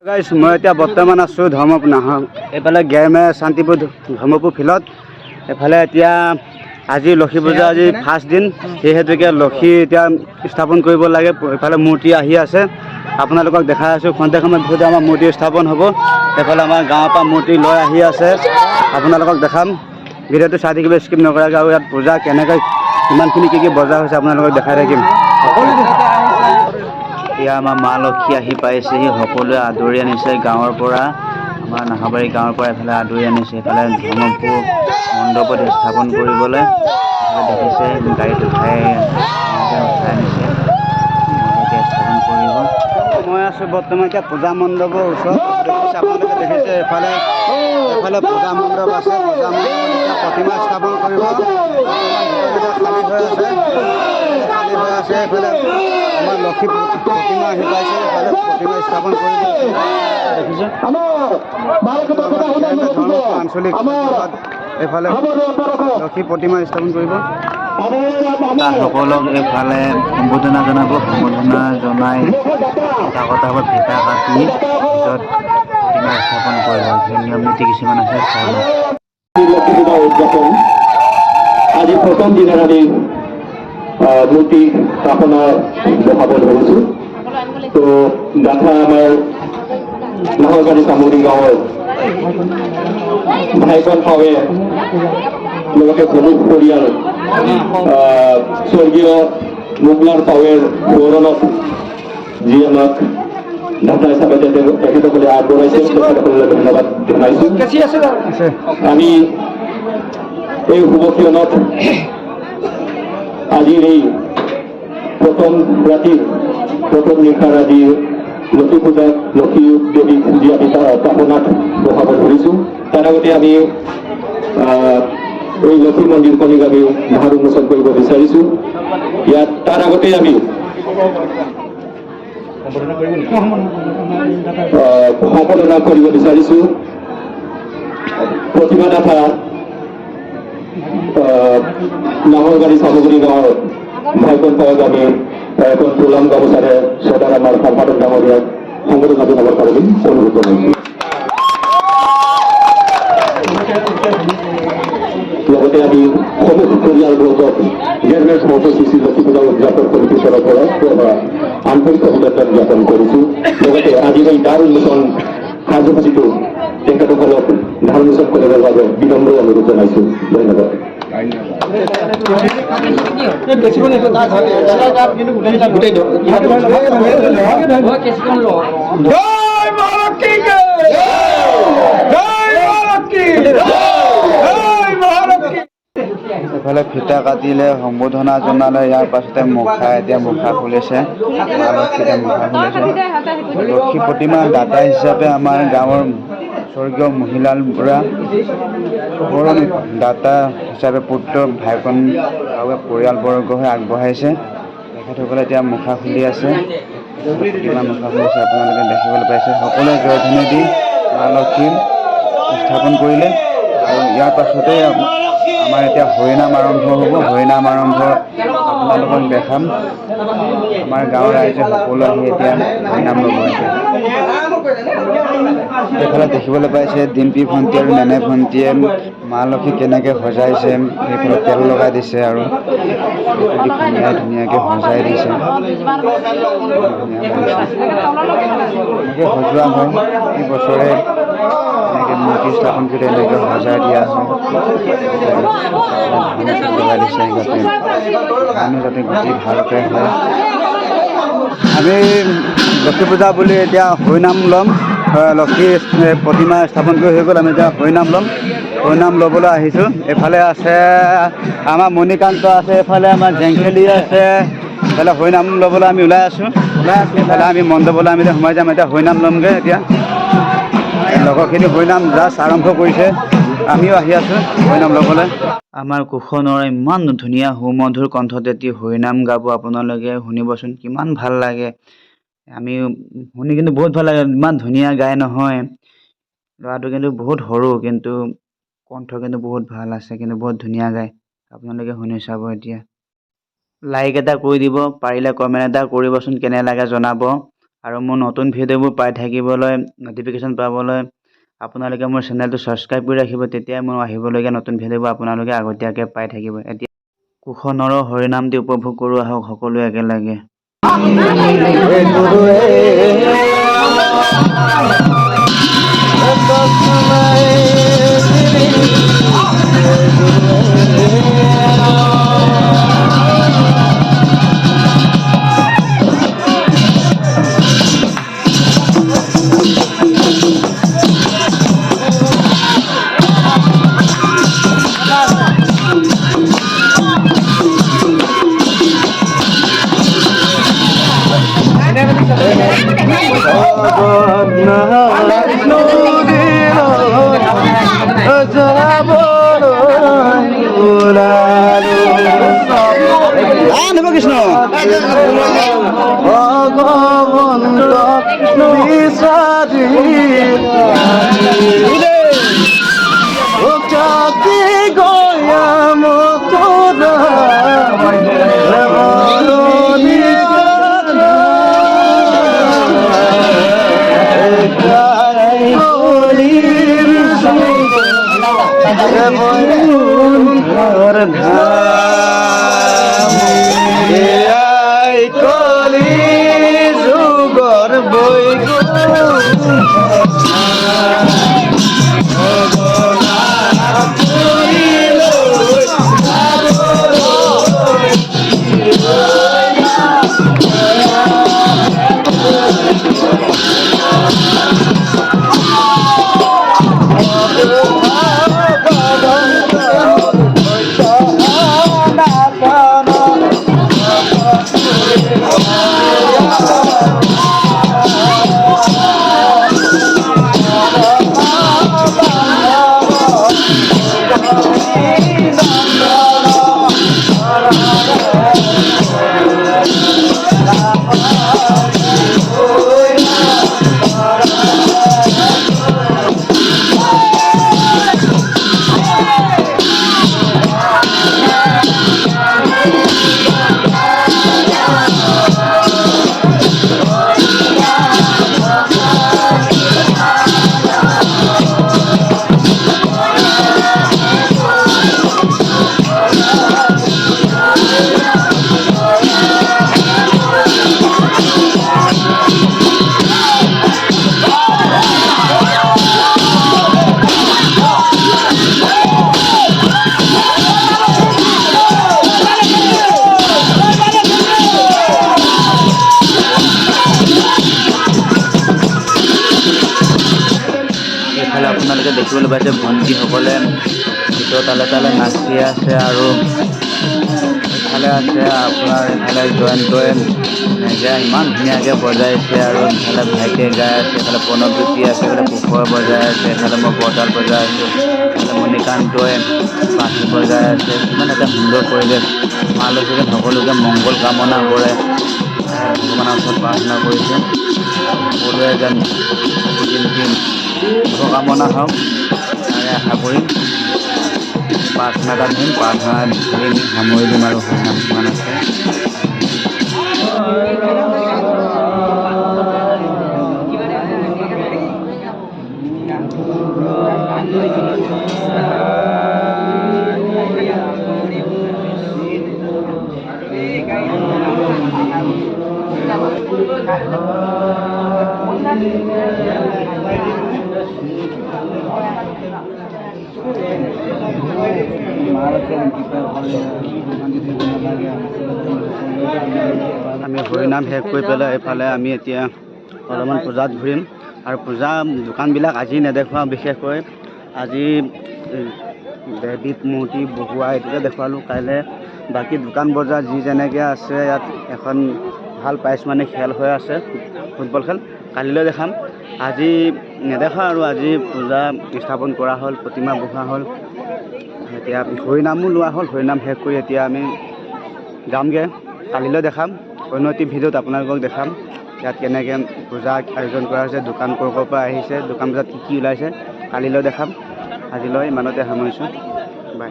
গাইছ মই এতিয়া বৰ্তমান আছোঁ ধৰ্মপুৰ এইফালে গেৰমে শান্তিপুৰ ধৰ্মপুৰ ফিল্ডত। এইফালে এতিয়া আজি লক্ষী পূজা আজি ফাৰ্ষ্ট দিন, সেই হেতুকে লক্ষী এতিয়া স্থাপন কৰিব লাগে। এইফালে মূৰ্তি আহি আছে, আপোনালোকক দেখাই আছোঁ। খন্তেক সময়ৰ ভিতৰতে আমাৰ মূৰ্তি স্থাপন হ'ব। এইফালে আমাৰ গাঁৱৰ পৰা মূৰ্তি লৈ আহি আছে, আপোনালোকক দেখাম। ভিডিঅ'টো চাই থাকিব, স্কিপ নকৰাকৈ। আৰু ইয়াত পূজা কেনেকৈ কিমানখিনি কি বজাৰ হৈছে আপোনালোকক দেখাই থাকিম। এতিয়া আমাৰ মা লক্ষী আহি পাইছেহি, সকলোৱে আদৰি আনিছে গাঁৱৰ পৰা, আমাৰ নাহাবাৰী গাঁৱৰ পৰা এইফালে আদৰি আনিছে। এইফালে ধৰ্মপুৰ মণ্ডপত স্থাপন কৰিবলৈ দেখিছে, গাড়ীত উঠাই আনিছে, এতিয়া স্থাপন কৰিব। মই আছোঁ বৰ্তমান এতিয়া পূজা মণ্ডপৰ ওচৰত। দেখিছে আপোনালোকে, দেখিছে এইফালে পূজা মণ্ডপ আছে। পূজা মণ্ডপত এতিয়া প্ৰতিমা স্থাপন কৰিব। খালী হৈ আছে এইফালে আমাৰ লক্ষী প্ৰতিমা আহি পাইছে। এইফালে প্ৰতিমা স্থাপন কৰিব দেখিছে আঞ্চলিক এইফালে লক্ষী প্ৰতিমা স্থাপন কৰিব। সকলক এইফালে সম্বোধনা জনাব। সম্বোধনা জনাই কথা হ'ব, ভেটা কাটি পিছত প্ৰতিমা স্থাপন কৰিব। নিয়ম নীতি কিছুমান আছে, চাই লওক। লক্ষী পূজা উদযাপন আজি প্ৰথম দিনৰ আমি মূৰ্তি স্থাপনা বহাব ধৰিছোঁ। তো গাথা আমাৰ নাহৰবাৰী চামগুৰি গাঁৱৰ ভাইকন পাৱে লগতে প্ৰমুখ পৰিয়াল স্বৰ্গীয় মুগলাৰ পাৱেৰ গৌৰণত যি আমাক ঢাকা হিচাপে তেখেতসকলে আগবঢ়াইছে, তেখেতসকললৈ ধন্যবাদ জনাইছোঁ। আমি এই শুভক্ষণত আজিৰ এই প্ৰথম ৰাতিৰ প্ৰথম নিশাৰ আজি লক্ষী পূজাত লক্ষী দেৱীক যি আমি স্থাপনাত বহাব ধৰিছোঁ, তাৰ আগতে আমি এই লক্ষী মন্দিৰখনিক আমি ভাৰ উন্মোচন কৰিব বিচাৰিছোঁ। ইয়াত তাৰ আগতে আমি সম্পাদনা কৰিব বিচাৰিছোঁ। প্ৰতিমাদাতা নাহৰবাৰী চামগুৰি গাঁৱৰ ভাইকন পাৱক আমি এখন তুলাম গামোচাৰে সদায় আমাৰ সম্পাদক ডাঙৰীয়াক সম্বোধনা জনাবৰ কাৰণে অনুৰোধ জনাইছোঁ। লগতে আমি সমূহ পৰিয়ালবৰ্গক গেৰমেট মহোৎসৱ শ্ৰী লক্ষী পূজা উদযাপন সমিতিৰ পৰা আন্তৰিক অভিনন্দন জ্ঞাপন কৰিছোঁ। লগতে আজিৰ এই দ্বাৰ উন্মোচন কাৰ্যসূচীটো তেখেতসকলক দ্বাৰ উন্মোচন কৰিবৰ বাবে বিনম্ৰ অনুৰোধ জনাইছোঁ। ধন্যবাদ। এইফালে ফিটা কাটিলে, সম্বোধনা জনালে, ইয়াৰ পাছতে এতিয়া মুখা খুলিছে। মা লক্ষীতে মুখা খুলিছে। লক্ষী প্ৰতিমা দাতা হিচাপে আমাৰ গাঁৱৰ স্বৰ্গীয় মহিলাল বুঢ়া দাতা হিচাপে পুত্ৰ ভাইকন আৰু পৰিয়ালবৰ্গহে আগবঢ়াইছে। তেখেতসকলে এতিয়া মুখা খুলি আছে, প্ৰতিমা মুখা খুলিছে, আপোনালোকে দেখিবলৈ পাইছে। সকলোৱে জয়ধ্বনি দি মা লক্ষী স্থাপন কৰিলে। আৰু ইয়াৰ পাছতে আমাৰ এতিয়া হৰিনাম আৰম্ভ হ'ব। হৰিনাম আৰম্ভ আপোনালোকক দেখাম। আমাৰ গাঁৱৰ ৰাইজে সকলো আহি এতিয়া হৰিনাম ল'ব। এইফালে দেখিবলৈ পাইছে ডিম্পী ভণ্টি আৰু নেনে ভণ্টিয়ে মা লক্ষী কেনেকৈ সজাইছে। সেইফালে তেল লগাই দিছে আৰু ধুনীয়াকৈ সজাই দিছে। এনেকৈ সজোৱা হয় প্ৰতি বছৰে, এনেকৈ মূৰ্তি স্থাপন কৰি এনেকৈ সজাই দিয়া হয়। লগাই দিছে যাতে গতি ভালকৈ হয়। আমি লক্ষী পূজা বুলি এতিয়া হৰিনাম ল'ম। লক্ষী প্ৰতিমা স্থাপন কৰি হৈ গ'ল, আমি এতিয়া হৰিনাম ল'ম। হৰিনাম ল'বলৈ আহিছোঁ। এইফালে আছে আমাৰ মণিকান্ত আছে, এইফালে আমাৰ জেংখেলি আছে। এইফালে হৰিনাম ল'বলৈ আমি ওলাই আছোঁ। এইফালে আমি মণ্ডপলৈ আমি এতিয়া সোমাই যাম। এতিয়া হৰিনাম ল'মগৈ। এতিয়া লগৰখিনি হৰিনাম জাষ্ট আৰম্ভ কৰিছে, আমিও আহি আছোঁ হৰিনাম ল'বলৈ। আমাৰ কুশনৰ ইমান ধুনীয়া সুমধুৰ কণ্ঠত এটি হৰিনাম গাব, আপোনালোকে শুনিবচোন, কিমান ভাল লাগে। আমি শুনি কিন্তু বহুত ভাল লাগে। ইমান ধুনীয়া গায় নহয়, ল'ৰাটো কিন্তু বহুত সৰু, কিন্তু কণ্ঠ কিন্তু বহুত ভাল আছে, কিন্তু বহুত ধুনীয়া গায়। আপোনালোকে শুনি চাব। এতিয়া লাইক এটা কৰি দিব, পাৰিলে কমেণ্ট এটা কৰিবচোন, কেনে লাগে জনাব। আৰু মোৰ নতুন ভিডিঅ'বোৰ পাই থাকিবলৈ ন'টিফিকেশ্যন পাবলৈ আপোনালোকে মোৰ চেনেলটো ছাবস্ক্ৰাইব কৰি ৰাখিব। তেতিয়াই মোৰ আহিবলগীয়া নতুন ভিডিঅ'বোৰ আপোনালোকে আগতীয়াকৈ পাই থাকিব। এতিয়া কুশনৰৰ হৰিনামটি উপভোগ কৰোঁ আহক সকলোৱে একেলগে। এইফালে আপোনালোকে দেখিবলৈ পাইছে ভণ্টিসকলে গীতৰ তালে তালে নাচি আছে আৰু ইফালে আছে আপোনাৰ ইফালে জয়ন্তই ইমান ধুনীয়াকৈ বজাইছে আৰু ইফালে ভাইটিয়ে গাই আছে, ইফালে প্ৰণৱজ্যোতি আছে, ইফালে কুশৰ বজাই আছে, ইফালে মই বৰতাল বজাই আছোঁ, ইফালে মণিকান্তই বাঁহী বজাই আছে। ইমান এটা সুন্দৰ পৰিৱেশ। মা লক্ষ্মীয়ে সকলোকে মংগল কামনা কৰে, ভগৱানৰ ওচৰত প্ৰাৰ্থনা কৰিছে সকলোৱে যেন শুভকামনা হওক তাৰে আশা কৰিম। প্ৰাৰ্থনা এটা দিম, প্ৰাৰ্থনা ধৰি আমি সামৰি দিম আৰু হৰিনাম কিমান আছে। আমি হৰিনাম শেষ কৰি পেলাই এইফালে আমি এতিয়া অলপমান পূজাত ঘূৰিম আৰু পূজা দোকানবিলাক আজি নেদেখুৱাওঁ। বিশেষকৈ আজি দেৱী মূৰ্তি বহুৱা এইটোকে দেখুৱালোঁ। কাইলৈ বাকী দোকান বজাৰ যি যেনেকৈ আছে, ইয়াত এখন ভাল প্ৰাইজ মানে খেল হৈ আছে, ফুটবল খেল, কালিলৈ দেখাম। আজি নেদেখাওঁ আৰু আজি পূজা স্থাপন কৰা হ'ল, প্ৰতিমা বহোৱা হ'ল, এতিয়া হৰিনামো লোৱা হ'ল। হৰিনাম শেষ কৰি এতিয়া আমি যামগৈ, কালিলৈ দেখাম। অন্য এটি ভিডিঅ'ত আপোনালোকক দেখাম ইয়াত কেনেকৈ পূজা আয়োজন কৰা হৈছে, দোকান ক'ৰ পৰা আহিছে, দোকান বজাত কি কি ওলাইছে, কালিলৈ দেখাম। আজিলৈ ইমানতে সামৰিছোঁ, বাই।